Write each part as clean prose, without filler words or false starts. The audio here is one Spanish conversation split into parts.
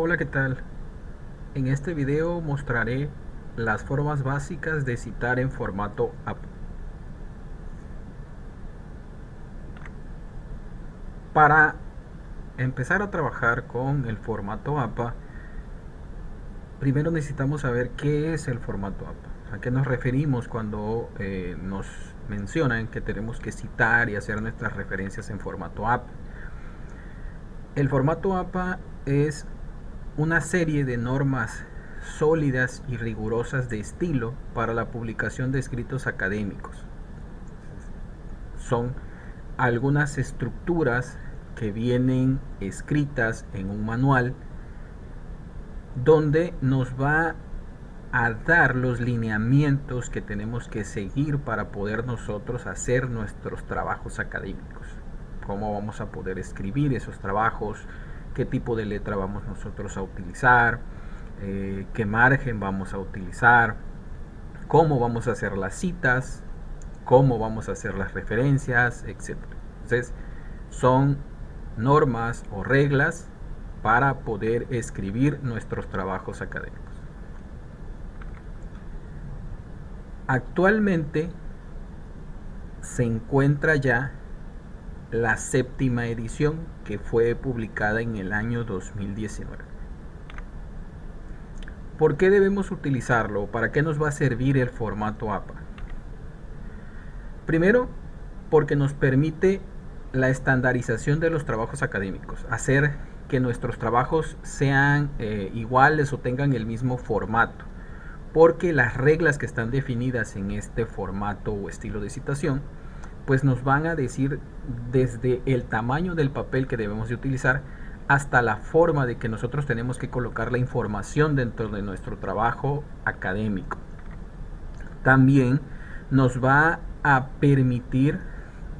Hola, ¿qué tal? En este video mostraré las formas básicas de citar en formato APA. Para empezar a trabajar con el formato APA, primero necesitamos saber qué es el formato APA. ¿A qué nos referimos cuando nos mencionan que tenemos que citar y hacer nuestras referencias en formato APA? El formato APA es una serie de normas sólidas y rigurosas de estilo para la publicación de escritos académicos. Son algunas estructuras que vienen escritas en un manual donde nos va a dar los lineamientos que tenemos que seguir para poder nosotros hacer nuestros trabajos académicos. Cómo vamos a poder escribir esos trabajos, qué tipo de letra vamos nosotros a utilizar, qué margen vamos a utilizar, cómo vamos a hacer las citas, cómo vamos a hacer las referencias, etcétera. Entonces, son normas o reglas para poder escribir nuestros trabajos académicos. Actualmente se encuentra ya la séptima edición, que fue publicada en el año 2019. ¿Por qué debemos utilizarlo? ¿Para qué nos va a servir el formato APA? Primero, porque nos permite la estandarización de los trabajos académicos, hacer que nuestros trabajos sean iguales o tengan el mismo formato, porque las reglas que están definidas en este formato o estilo de citación pues nos van a decir desde el tamaño del papel que debemos de utilizar hasta la forma de que nosotros tenemos que colocar la información dentro de nuestro trabajo académico. También nos va a permitir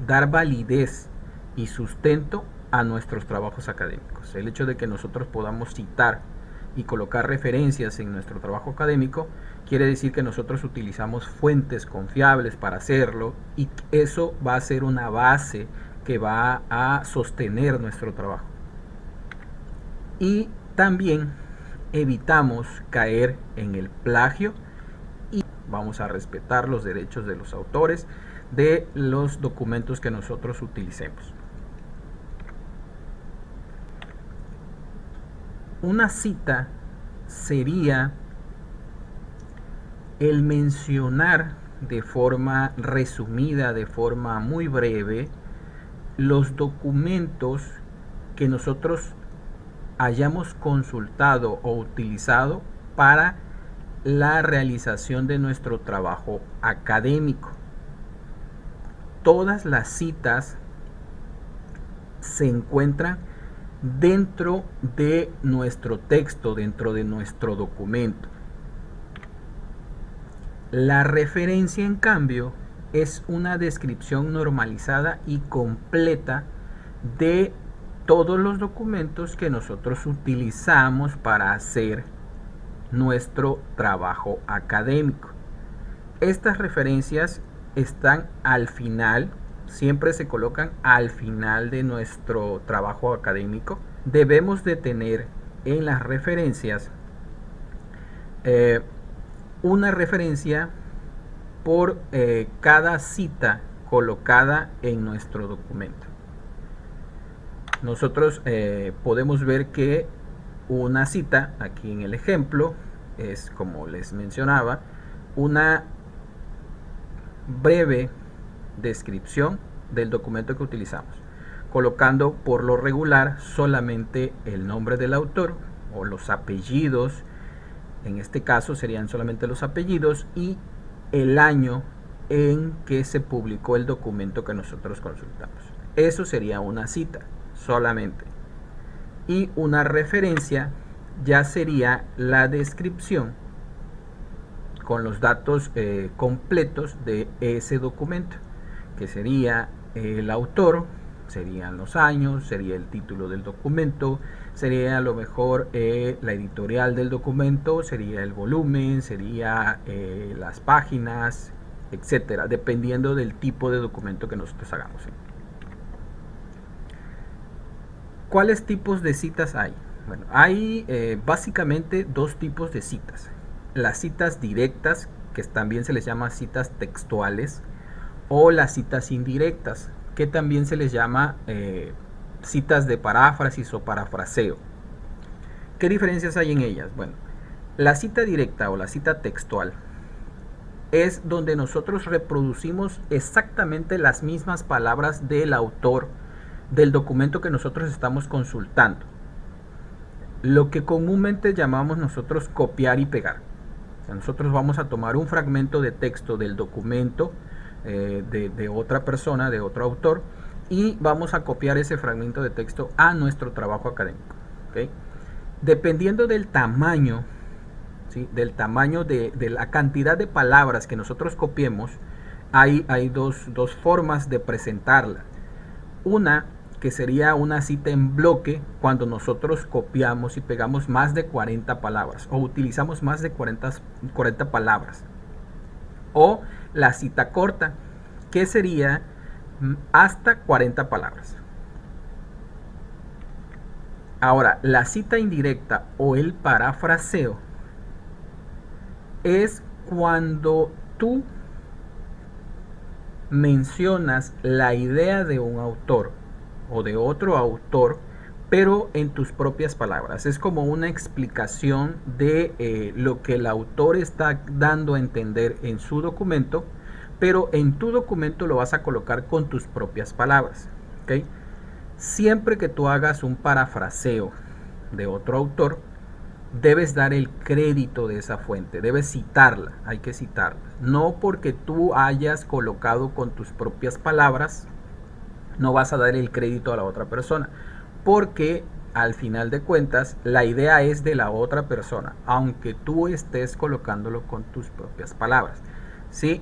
dar validez y sustento a nuestros trabajos académicos. El hecho de que nosotros podamos citar y colocar referencias en nuestro trabajo académico quiere decir que nosotros utilizamos fuentes confiables para hacerlo, y eso va a ser una base que va a sostener nuestro trabajo. Y también evitamos caer en el plagio y vamos a respetar los derechos de los autores de los documentos que nosotros utilicemos. Una cita sería el mencionar de forma resumida, de forma muy breve, los documentos que nosotros hayamos consultado o utilizado para la realización de nuestro trabajo académico. Todas las citas se encuentran dentro de nuestro texto, dentro de nuestro documento. La referencia, en cambio, es una descripción normalizada y completa de todos los documentos que nosotros utilizamos para hacer nuestro trabajo académico. Estas referencias están al final, siempre se colocan al final de nuestro trabajo académico. Debemos de tener en las referencias una referencia por cada cita colocada en nuestro documento. Nosotros podemos ver que una cita, aquí en el ejemplo, es, como les mencionaba, una breve descripción del documento que utilizamos, colocando por lo regular solamente el nombre del autor o los apellidos. En este caso serían solamente los apellidos y el año en que se publicó el documento que nosotros consultamos. Eso sería una cita solamente. Y una referencia ya sería la descripción con los datos completos de ese documento, que sería el autor, serían los años, sería el título del documento, sería a lo mejor la editorial del documento, sería el volumen, sería las páginas, etcétera, dependiendo del tipo de documento que nosotros hagamos. ¿Cuáles tipos de citas hay? Bueno, hay básicamente dos tipos de citas. Las citas directas, que también se les llama citas textuales, o las citas indirectas, que también se les llama citas de paráfrasis o parafraseo. ¿Qué diferencias hay en ellas? Bueno, la cita directa o la cita textual es donde nosotros reproducimos exactamente las mismas palabras del autor del documento que nosotros estamos consultando. Lo que comúnmente llamamos nosotros copiar y pegar. O sea, nosotros vamos a tomar un fragmento de texto del documento de otra persona, de otro autor, y vamos a copiar ese fragmento de texto a nuestro trabajo académico. ¿Okay? Dependiendo del tamaño, ¿sí? Del tamaño de la cantidad de palabras que nosotros copiemos, hay dos formas de presentarla. Una que sería una cita en bloque cuando nosotros copiamos y pegamos más de 40 palabras o utilizamos más de 40 palabras. O la cita corta, que sería hasta 40 palabras. Ahora, la cita indirecta o el parafraseo es cuando tú mencionas la idea de un autor o de otro autor, pero en tus propias palabras. Es como una explicación de lo que el autor está dando a entender en su documento, pero en tu documento lo vas a colocar con tus propias palabras. ¿Okay? Siempre que tú hagas un parafraseo de otro autor, debes dar el crédito de esa fuente, debes citarla, hay que citarla. No porque tú hayas colocado con tus propias palabras, no vas a dar el crédito a la otra persona, porque al final de cuentas la idea es de la otra persona, aunque tú estés colocándolo con tus propias palabras. ¿Sí?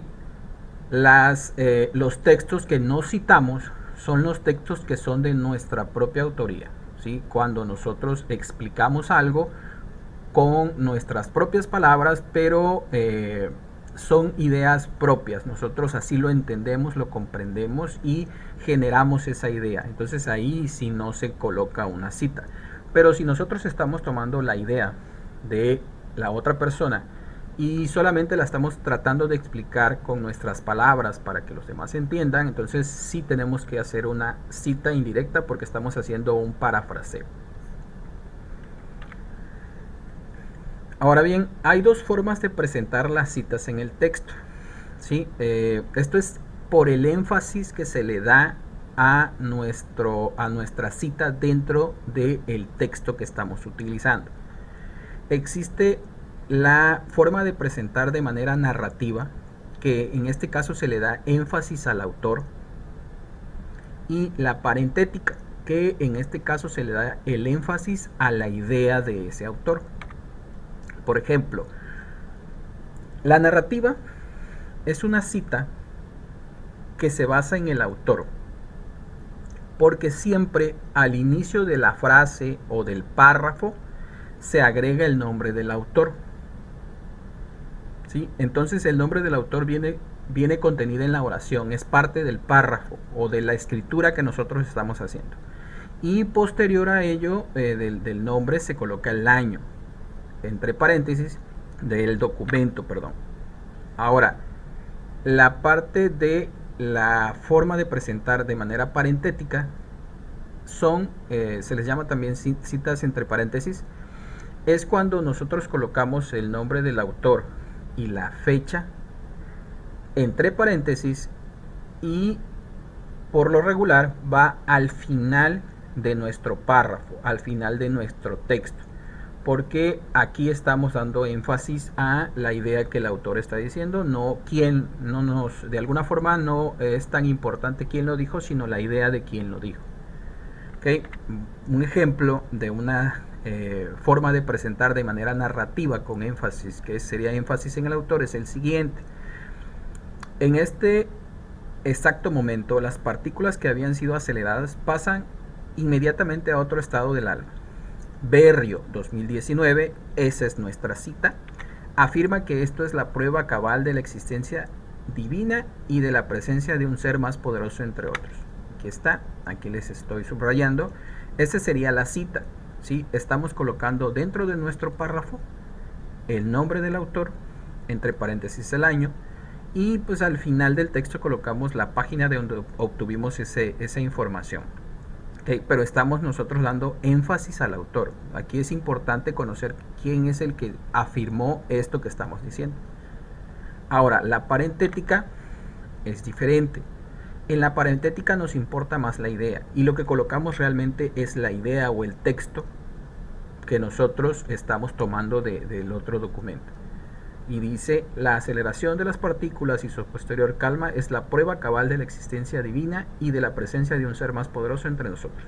Los textos que no citamos son los textos que son de nuestra propia autoría. ¿Sí? Cuando nosotros explicamos algo con nuestras propias palabras, pero son ideas propias. Nosotros así lo entendemos, lo comprendemos y generamos esa idea. Entonces ahí sí no se coloca una cita. Pero si nosotros estamos tomando la idea de la otra persona y solamente la estamos tratando de explicar con nuestras palabras para que los demás entiendan, entonces sí tenemos que hacer una cita indirecta porque estamos haciendo un parafraseo. Ahora bien, hay dos formas de presentar las citas en el texto. ¿Sí? Esto es por el énfasis que se le da a nuestra cita dentro del texto que estamos utilizando. Existe la forma de presentar de manera narrativa, que en este caso se le da énfasis al autor, y la parentética, que en este caso se le da el énfasis a la idea de ese autor. Por ejemplo, la narrativa es una cita que se basa en el autor, porque siempre al inicio de la frase o del párrafo se agrega el nombre del autor. ¿Sí? Entonces el nombre del autor viene contenido en la oración, es parte del párrafo o de la escritura que nosotros estamos haciendo. Y posterior a ello, del nombre se coloca el año, entre paréntesis, del documento, perdón. Ahora, la parte de la forma de presentar de manera parentética se les llama también citas entre paréntesis, es cuando nosotros colocamos el nombre del autor y la fecha entre paréntesis y por lo regular va al final de nuestro párrafo, al final de nuestro texto, porque aquí estamos dando énfasis a la idea que el autor está diciendo, de alguna forma no es tan importante quién lo dijo, sino la idea de quién lo dijo. ¿Okay? Un ejemplo de una forma de presentar de manera narrativa con énfasis, que sería énfasis en el autor, es el siguiente. En este exacto momento, las partículas que habían sido aceleradas pasan inmediatamente a otro estado del alma. Berrio 2019, esa es nuestra cita, afirma que esto es la prueba cabal de la existencia divina y de la presencia de un ser más poderoso entre otros. Aquí está, aquí les estoy subrayando. Esta sería la cita. ¿sí? Estamos colocando dentro de nuestro párrafo el nombre del autor, entre paréntesis el año, y pues al final del texto colocamos la página de donde obtuvimos esa información. Okay, pero estamos nosotros dando énfasis al autor. Aquí es importante conocer quién es el que afirmó esto que estamos diciendo. Ahora, la parentética es diferente. En la parentética nos importa más la idea, y lo que colocamos realmente es la idea o el texto que nosotros estamos tomando del otro documento. Y dice: la aceleración de las partículas y su posterior calma es la prueba cabal de la existencia divina y de la presencia de un ser más poderoso entre nosotros.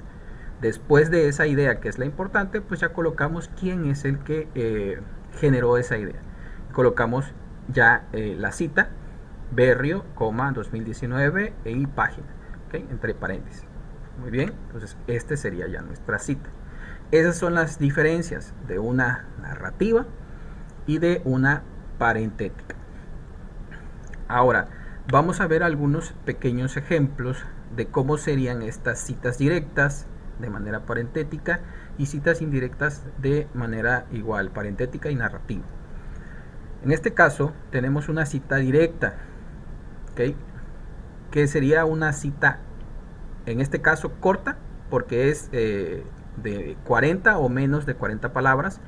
Después de esa idea, que es la importante, pues ya colocamos quién es el que generó esa idea. Colocamos ya la cita, Berrio, 2019 y página, ¿okay? Entre paréntesis. Muy bien, entonces este sería ya nuestra cita. Esas son las diferencias de una narrativa y de una parentética. Ahora, vamos a ver algunos pequeños ejemplos de cómo serían estas citas directas de manera parentética y citas indirectas de manera igual, parentética y narrativa. En este caso tenemos una cita directa, ¿okay? Que sería una cita, en este caso corta, porque es de 40 o menos de 40 palabras,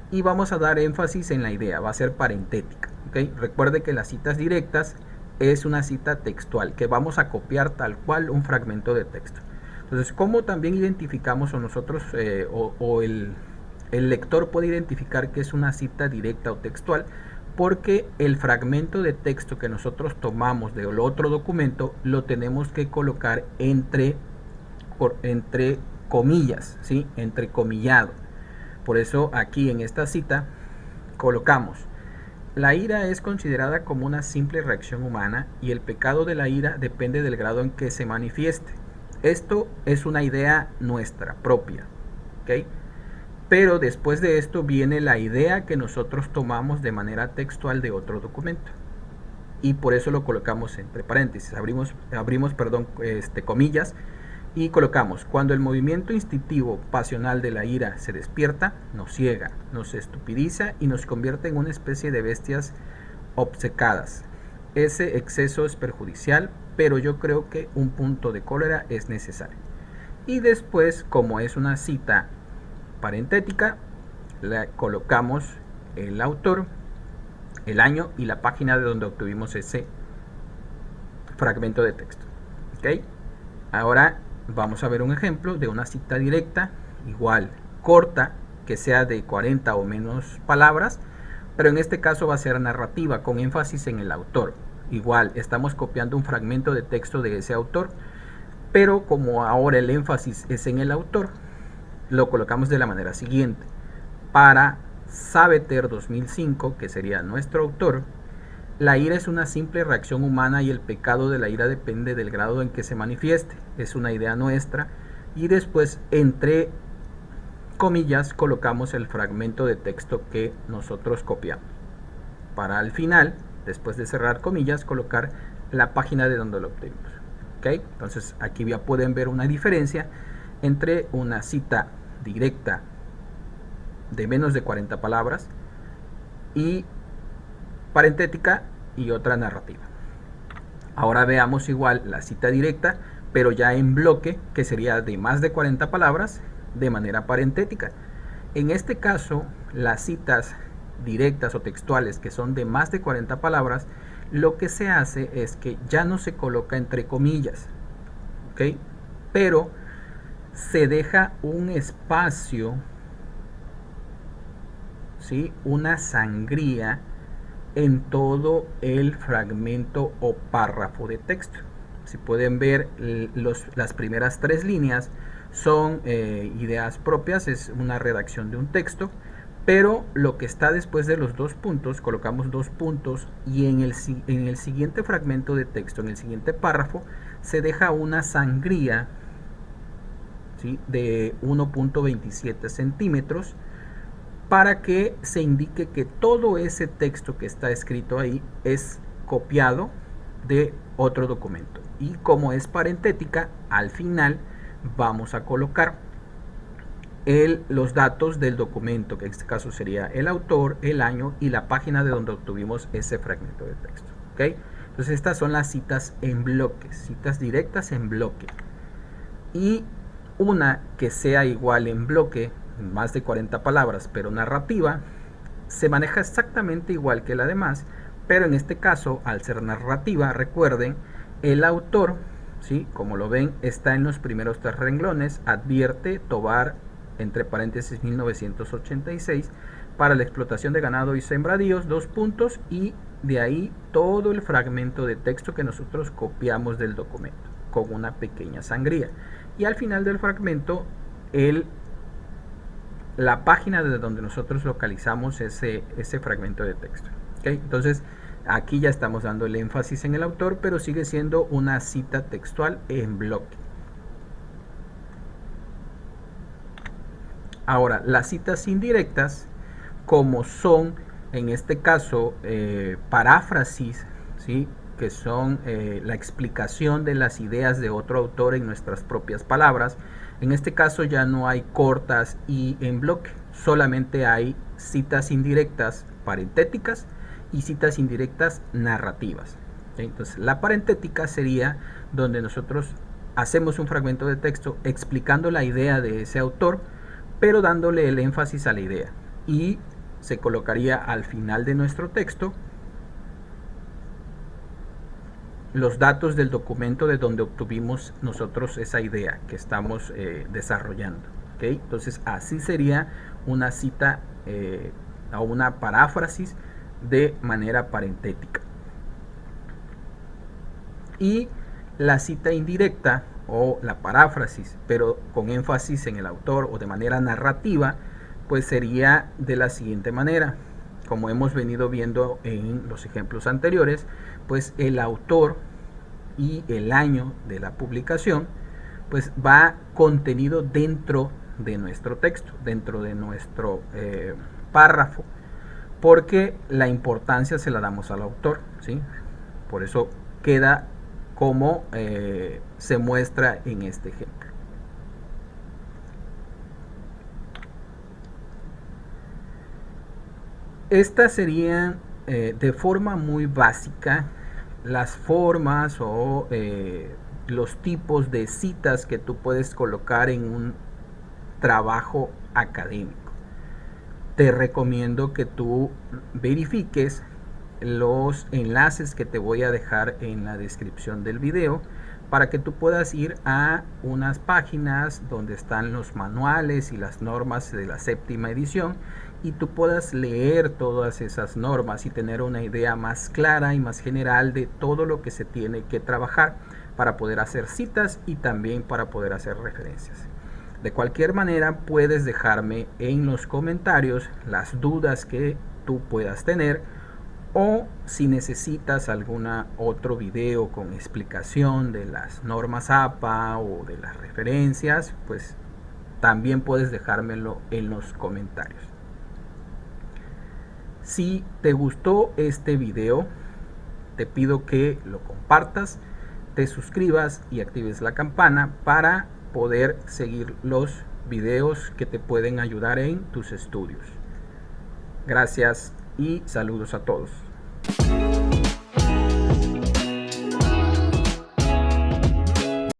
y vamos a dar énfasis en la idea, va a ser parentética, ¿okay? Recuerde que las citas directas es una cita textual, que vamos a copiar tal cual un fragmento de texto. Entonces, ¿cómo también identificamos o nosotros el lector puede identificar que es una cita directa o textual? Porque el fragmento de texto que nosotros tomamos del otro documento lo tenemos que colocar entre comillas, ¿sí? Entrecomillado. Por eso aquí en esta cita colocamos: la ira es considerada como una simple reacción humana y el pecado de la ira depende del grado en que se manifieste. Esto es una idea nuestra, propia, ¿okay? Pero después de esto viene la idea que nosotros tomamos de manera textual de otro documento. Y por eso lo colocamos entre paréntesis. Abrimos comillas y colocamos: cuando el movimiento instintivo pasional de la ira se despierta, nos ciega, nos estupidiza y nos convierte en una especie de bestias obcecadas. Ese exceso es perjudicial, pero yo creo que un punto de cólera es necesario. Y después, como es una cita parentética, le colocamos el autor, el año y la página de donde obtuvimos ese fragmento de texto. ¿Okay? Ahora vamos a ver un ejemplo de una cita directa, igual, corta, que sea de 40 o menos palabras, pero en este caso va a ser narrativa, con énfasis en el autor. Igual, estamos copiando un fragmento de texto de ese autor, pero como ahora el énfasis es en el autor, lo colocamos de la manera siguiente: para Sabater 2005, que sería nuestro autor, la ira es una simple reacción humana y el pecado de la ira depende del grado en que se manifieste. Es una idea nuestra. Y después, entre comillas, colocamos el fragmento de texto que nosotros copiamos. Para al final, después de cerrar comillas, colocar la página de donde lo obtuvimos. ¿Okay? Entonces, aquí ya pueden ver una diferencia entre una cita directa de menos de 40 palabras y parentética y otra narrativa. Ahora veamos igual la cita directa, pero ya en bloque, que sería de más de 40 palabras de manera parentética. En este caso, las citas directas o textuales que son de más de 40 palabras, lo que se hace es que ya no se coloca entre comillas, ¿ok? Pero se deja un espacio, ¿sí? Una sangría en todo el fragmento o párrafo de texto. Si pueden ver, las primeras 3 líneas son ideas propias, es una redacción de un texto, pero lo que está después de los 2 puntos, colocamos 2 puntos y en el siguiente fragmento de texto, en el siguiente párrafo, se deja una sangría, ¿sí? De 1.27 centímetros, para que se indique que todo ese texto que está escrito ahí es copiado de otro documento. Y como es parentética, al final vamos a colocar los datos del documento, que en este caso sería el autor, el año y la página de donde obtuvimos ese fragmento de texto. ¿Okay? Entonces estas son las citas en bloques, citas directas en bloque. Y una que sea igual en bloque, más de 40 palabras, pero narrativa, se maneja exactamente igual que la demás, pero en este caso, al ser narrativa, recuerden, el autor, ¿sí? Como lo ven, está en los primeros 3 renglones, advierte Tovar, entre paréntesis 1986, para la explotación de ganado y sembradíos, 2 puntos, y de ahí todo el fragmento de texto que nosotros copiamos del documento, con una pequeña sangría. Y al final del fragmento, la página de donde nosotros localizamos ese fragmento de texto. ¿Okay? Entonces, aquí ya estamos dando el énfasis en el autor, pero sigue siendo una cita textual en bloque. Ahora, las citas indirectas, como son, en este caso, paráfrasis, ¿sí? Que son la explicación de las ideas de otro autor en nuestras propias palabras. En este caso ya no hay cortas y en bloque, solamente hay citas indirectas parentéticas y citas indirectas narrativas. Entonces, la parentética sería donde nosotros hacemos un fragmento de texto explicando la idea de ese autor, pero dándole el énfasis a la idea. Y se colocaría al final de nuestro texto los datos del documento de donde obtuvimos nosotros esa idea que estamos desarrollando. ¿Okay? Entonces, así sería una cita o una paráfrasis de manera parentética. Y la cita indirecta o la paráfrasis, pero con énfasis en el autor o de manera narrativa, pues sería de la siguiente manera. Como hemos venido viendo en los ejemplos anteriores, pues el autor y el año de la publicación pues va contenido dentro de nuestro texto, dentro de nuestro párrafo, porque la importancia se la damos al autor, ¿sí? Por eso queda como se muestra en este ejemplo. Estas serían de forma muy básica las formas o los tipos de citas que tú puedes colocar en un trabajo académico. Te recomiendo que tú verifiques los enlaces que te voy a dejar en la descripción del video para que tú puedas ir a unas páginas donde están los manuales y las normas de la 7ª edición y tú puedas leer todas esas normas y tener una idea más clara y más general de todo lo que se tiene que trabajar para poder hacer citas y también para poder hacer referencias. De cualquier manera, puedes dejarme en los comentarios las dudas que tú puedas tener, o si necesitas algún otro video con explicación de las normas APA o de las referencias, pues también puedes dejármelo en los comentarios. Si te gustó este video, te pido que lo compartas, te suscribas y actives la campana para poder seguir los videos que te pueden ayudar en tus estudios. Gracias y saludos a todos.